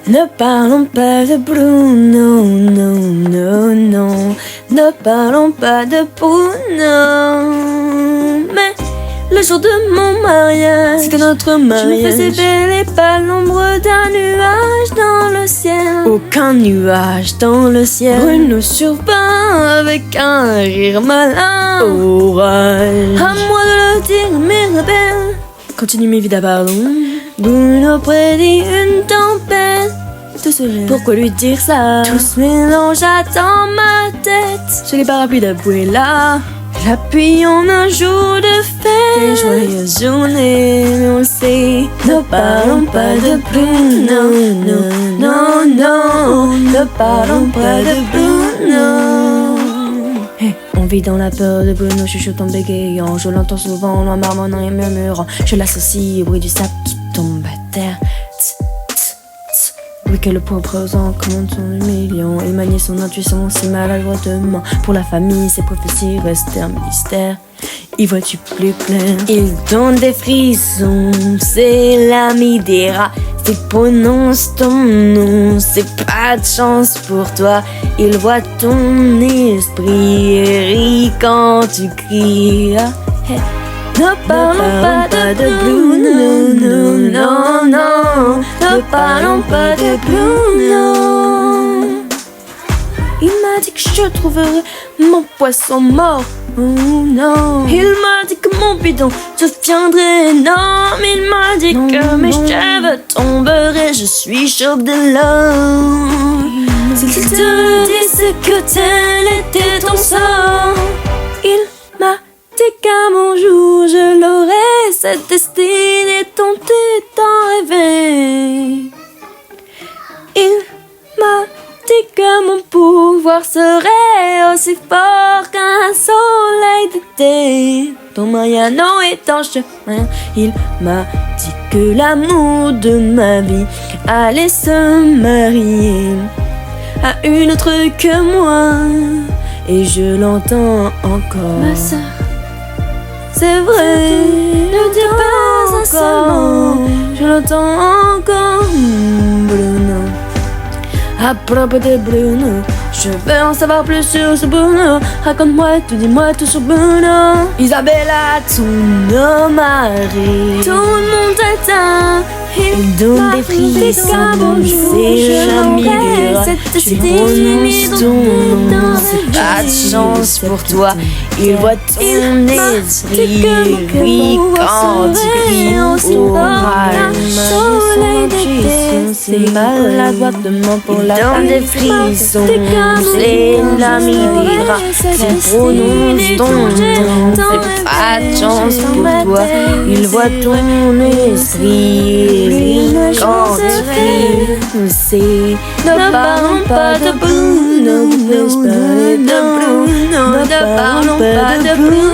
Ne parlons pas de Bruno, non, non, non. Ne parlons pas de Bruno. Mais le jour de mon mariage, c'était notre mariage. Je me faisais belle et pas l'ombre d'un nuage dans le ciel. Aucun nuage dans le ciel. Bruno survint avec un rire malin. Orage. À moi de le dire, mes rebelles. Continue mes vidas, pardon. Bruno prédit une tempête de soleil. Pourquoi lui dire ça? Tout se mélange dans ma tête. J'ai les parapluies d'Abuela, l'appuie en un jour de fête. Et joyeuse journée, mais on le sait. Ne parlons pas de Bruno, non, non, non. Ne parlons pas de Bruno. Hey, on vit dans la peur de Bruno, chuchotant bégayant. Je l'entends souvent, loin marmonnant et murmurant. Je l'associe au bruit du sable qui tombe à terre. Tss, tss, tss. Oui, que le pauvre présent commande son humiliant. Il maniait son intuition si maladroitement. Pour la famille, ses prophéties restaient un mystère. Y vois-tu plus clair? Il donne des frissons, c'est l'ami des rats. S'il prononce ton nom, c'est pas de chance pour toi. Il voit ton esprit et rit quand tu cries. Hey. Ne parlons pas de Bruno, non, non, non. Ne parlons pas de Bruno. Il m'a dit que je trouverais mon poisson mort. Oh non. Il m'a dit que mon bidon deviendrait énorme. Il m'a dit que mes cheveux tomberaient. Je suis chauve de l'or. S'il te disait que tel était ton sort, il m'a dit qu'à mon jour je l'aurais. Cette destinée tentée d'en rêver. Il m'a dit que mon pouvoir serait aussi fort qu'un soleil d'été. Ton Mariano est en chemin. Il m'a dit que l'amour de ma vie allait se marier à une autre que moi. Et je l'entends encore. Ma sœur, c'est vrai, ne dis pas un seul mot. Je l'entends encore. Bruno. À propos de Bruno, je veux en savoir plus sur ce Bruno. Raconte-moi tout, dis-moi tout sur Bruno. Isabella, tous nos maris, tout le monde est un. Il donne des frissons, c'est l'ami des rats. Tu prononces ton nom, c'est pas de chance pour toi. Il voit ton esprit, oui, quand tu cries. Orage, c'est maladroitement pour la famille. Des frissons, c'est l'ami des rats. Tu prononces ton nom, c'est pas de chance pour toi. Il voit ton esprit. Quand tu cries, c'est ne parlons pas de Bruno, ne parlons pas de Bruno.